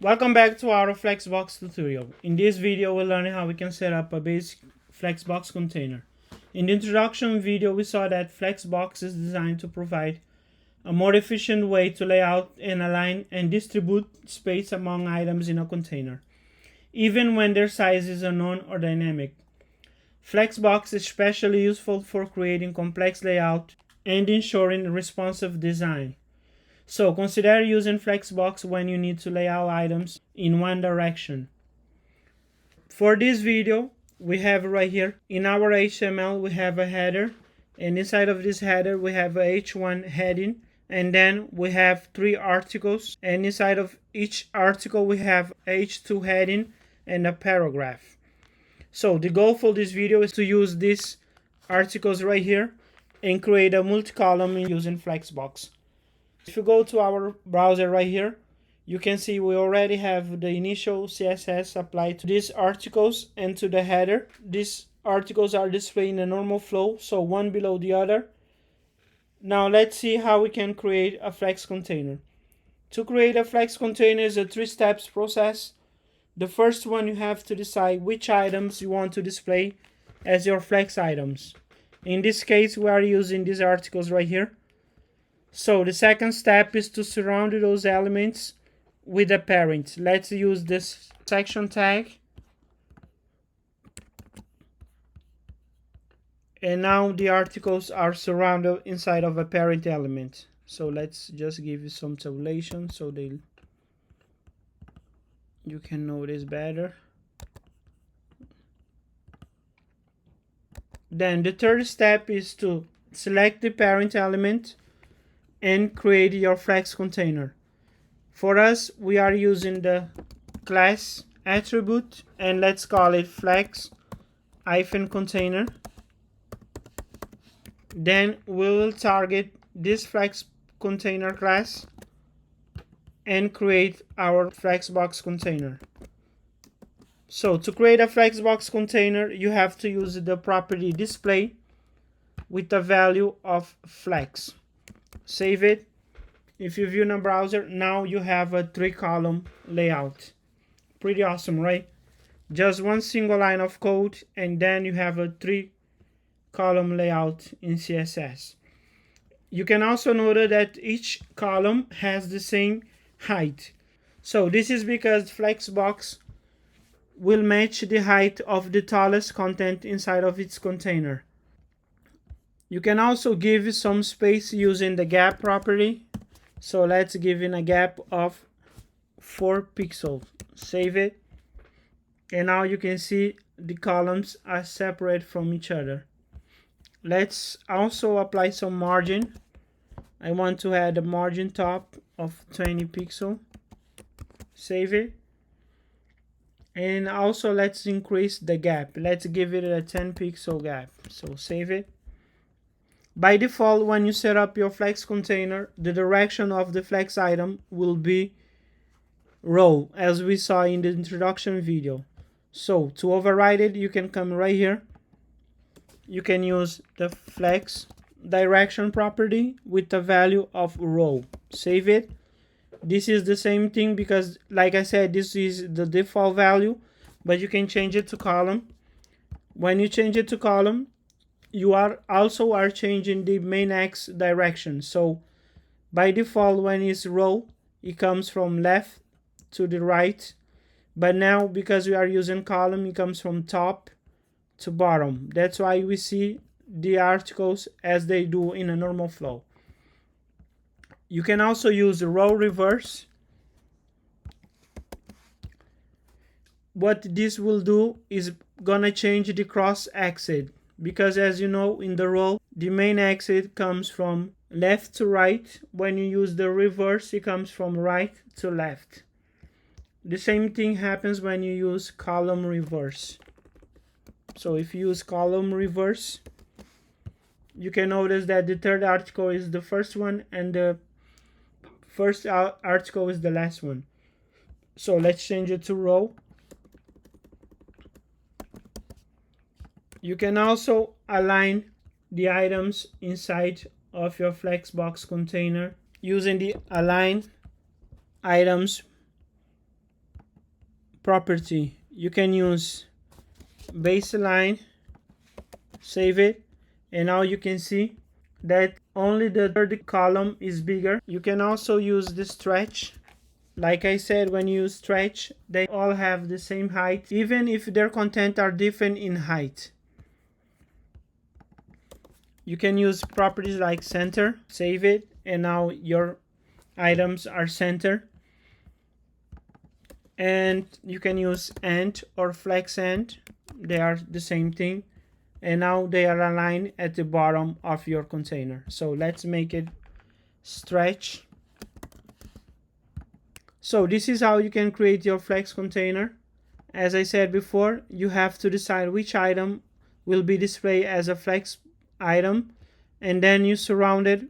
Welcome back to our Flexbox tutorial. In this video we'll learn how we can set up a basic Flexbox container. In the introduction video we saw that Flexbox is designed to provide a more efficient way to lay out and align and distribute space among items in a container, even when their size is unknown or dynamic. Flexbox is especially useful for creating complex layout and ensuring responsive design. So consider using Flexbox when you need to lay out items in one direction. For this video, we have right here in our HTML we have a header, and inside of this header we have a H1 heading, and then we have 3 articles, and inside of each article we have H2 heading and a paragraph. So the goal for this video is to use these articles right here and create a multi-column using Flexbox. If you go to our browser right here, you can see we already have the initial CSS applied to these articles and to the header. These articles are displayed in a normal flow, so one below the other. Now let's see how we can create a Flex container. To create a Flex container is a 3-step process. The first one, you have to decide which items you want to display as your Flex items. In this case, we are using these articles right here. So the second step is to surround those elements with a parent. Let's use this section tag. And now the articles are surrounded inside of a parent element. So let's just give you some tabulation so you can notice better. Then the third step is to select the parent element and create your Flex container. For us, we are using the class attribute, and let's call it Flex-container. Then we will target this Flex container class and create our Flexbox container. So to create a Flexbox container, you have to use the property display with the value of Flex. Save it. If you view in a browser, now you have a 3-column layout. Pretty awesome, right? Just one single line of code, and then you have a 3-column layout in CSS. You can also notice that each column has the same height. So this is because Flexbox will match the height of the tallest content inside of its container. You can also give some space using the gap property. So let's give in a gap of 4 pixels. Save it. And now you can see the columns are separate from each other. Let's also apply some margin. I want to add a margin top of 20 pixels. Save it. And also let's increase the gap. Let's give it a 10 pixel gap. So save it. By default, when you set up your Flex container, the direction of the Flex item will be row, as we saw in the introduction video. So to override it, you can come right here. You can use the Flex direction property with the value of row. Save it. This is the same thing because, like I said, this is the default value, but you can change it to column. When you change it to column, you are changing the main X direction. So by default, when it's row, it comes from left to the right. But now, because we are using column, it comes from top to bottom. That's why we see the articles as they do in a normal flow. You can also use the row reverse. What this will do is gonna change the cross axis, because as you know, in the row, the main axis comes from left to right. When you use the reverse, it comes from right to left. The same thing happens when you use column reverse. So if you use column reverse, you can notice that the third article is the first one and the first article is the last one. So let's change it to row. You can also align the items inside of your Flexbox container using the align items property, you can use baseline, save it, and now you can see that only the third column is bigger. You can also use the stretch. Like I said, when you use stretch, they all have the same height, even if their content are different in height. You can use properties like center, save it, and now your items are centered. And you can use end or flex end, they are the same thing, and now they are aligned at the bottom of your container. So let's make it stretch. So this is how you can create your flex container. As I said before, you have to decide which item will be displayed as a flex item, and then you surround it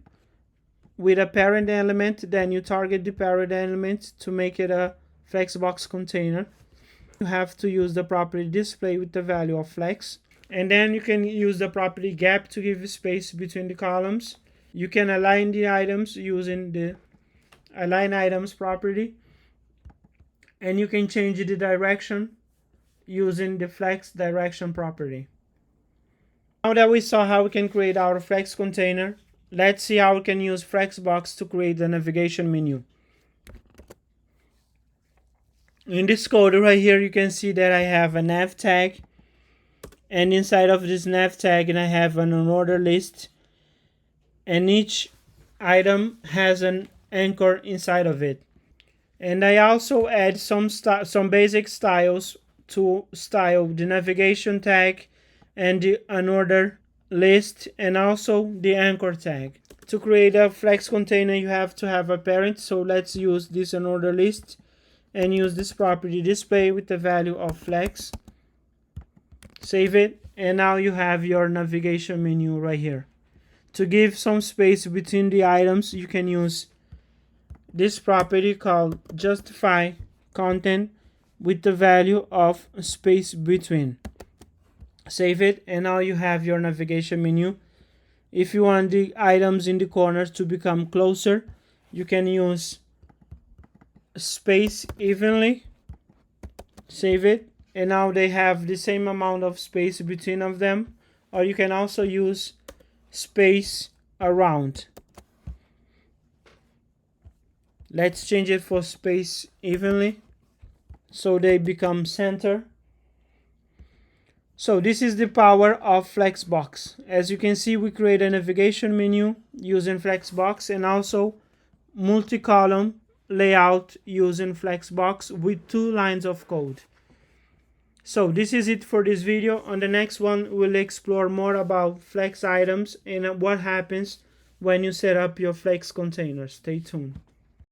with a parent element. Then you target the parent element to make it a Flexbox container. You have to use the property display with the value of flex, and then you can use the property gap to give space between the columns. You can align the items using the align items property, and you can change the direction using the flex direction property. Now that we saw how we can create our flex container, let's see how we can use Flexbox to create the navigation menu. In this code right here, you can see that I have a nav tag, and inside of this nav tag, and I have an order list, and each item has an anchor inside of it. And I also add some basic styles to style the navigation tag and the unordered list, and also the anchor tag. To create a flex container, you have to have a parent, so let's use this unordered list and use this property display with the value of flex. Save it, and now you have your navigation menu right here. To give some space between the items, you can use this property called justify content with the value of space between. Save it, and now you have your navigation menu. If you want the items in the corners to become closer, you can use space evenly. Save it, and now they have the same amount of space between of them. Or you can also use space around. Let's change it for space evenly so they become center. So this is the power of Flexbox. As you can see, we create a navigation menu using Flexbox, and also multi-column layout using Flexbox with 2 lines of code. So this is it for this video. On the next one, we'll explore more about flex items and what happens when you set up your flex container. Stay tuned.